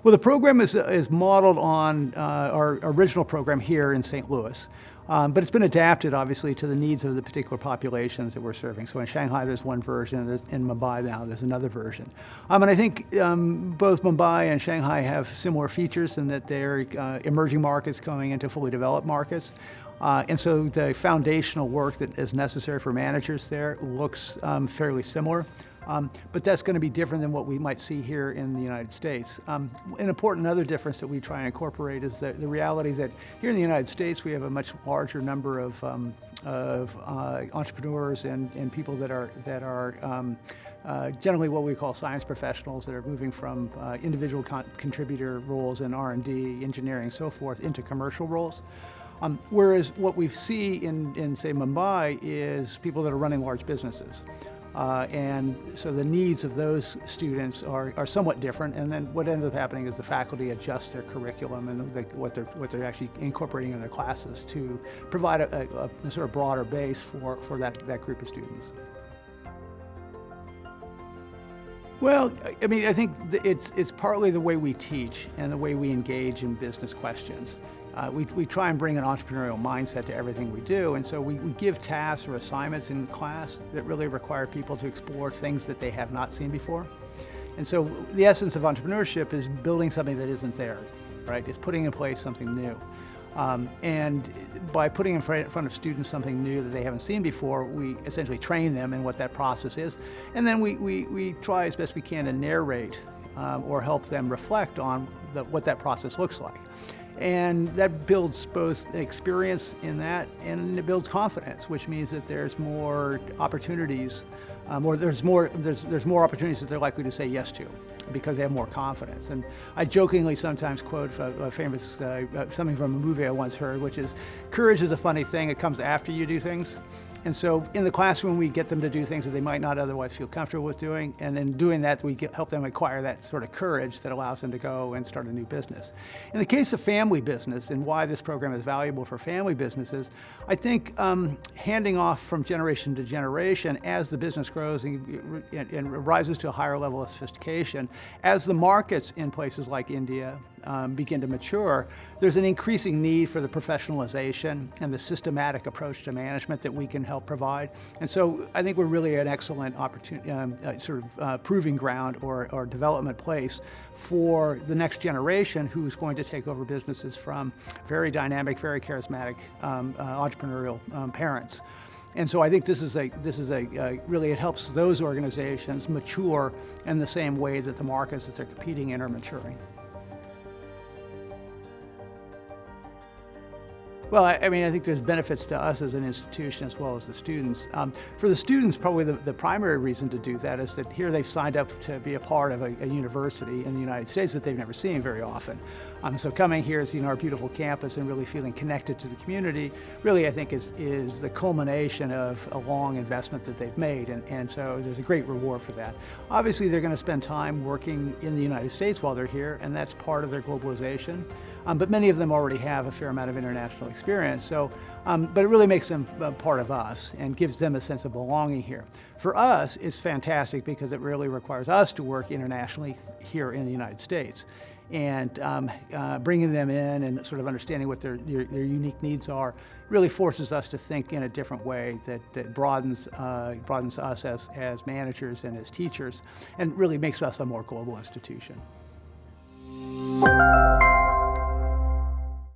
Well, the program is modeled on our original program here in St. Louis. But it's been adapted, obviously, to the needs of the particular populations that we're serving. So in Shanghai, there's one version, and in Mumbai now, there's another version. And I think both Mumbai and Shanghai have similar features in that they're emerging markets going into fully developed markets. And so the foundational work that is necessary for managers there looks fairly similar. But that's going to be different than what we might see here in the United States. An important other difference that we try and incorporate is the reality that here in the United States we have a much larger number of entrepreneurs and people that are generally what we call science professionals that are moving from individual contributor roles in R&D, engineering, so forth, into commercial roles. Whereas what we see in say, Mumbai is people that are running large businesses. And so the needs of those students are somewhat different, and then what ends up happening is the faculty adjust their curriculum and what they're actually incorporating in their classes to provide a sort of broader base for that group of students. Well, I mean, I think it's partly the way we teach and the way we engage in business questions. We try and bring an entrepreneurial mindset to everything we do, and so we give tasks or assignments in the class that really require people to explore things that they have not seen before. And so the essence of entrepreneurship is building something that isn't there, right? It's putting in place something new. And by putting in front of students something new that they haven't seen before, we essentially train them in what that process is. And then we try as best we can to narrate or help them reflect on what that process looks like. And that builds both experience in that, and it builds confidence, which means that there's more opportunities, there's more opportunities that they're likely to say yes to, because they have more confidence. And I jokingly sometimes quote a famous something from a movie I once heard, which is, "Courage is a funny thing; it comes after you do things." And so in the classroom, we get them to do things that they might not otherwise feel comfortable with doing. And in doing that, we help them acquire that sort of courage that allows them to go and start a new business. In the case of family business and why this program is valuable for family businesses, I think handing off from generation to generation as the business grows and rises to a higher level of sophistication, as the markets in places like India begin to mature, there's an increasing need for the professionalization and the systematic approach to management that we can help provide. And so I think we're really an excellent opportunity, proving ground or development place for the next generation who's going to take over businesses from very dynamic, very charismatic entrepreneurial parents. And so I think this is really, it helps those organizations mature in the same way that the markets that they're competing in are maturing. Well, I mean, I think there's benefits to us as an institution as well as the students. For the students, probably the primary reason to do that is that here they've signed up to be a part of a university in the United States that they've never seen very often. So coming here, seeing our beautiful campus and really feeling connected to the community, really I think is the culmination of a long investment that they've made, and so there's a great reward for that. Obviously, they're going to spend time working in the United States while they're here, and that's part of their globalization. But many of them already have a fair amount of international experience, so, but it really makes them part of us and gives them a sense of belonging here. For us, it's fantastic because it really requires us to work internationally here in the United States. And bringing them in and sort of understanding what their unique needs are really forces us to think in a different way that broadens us as managers and as teachers, and really makes us a more global institution.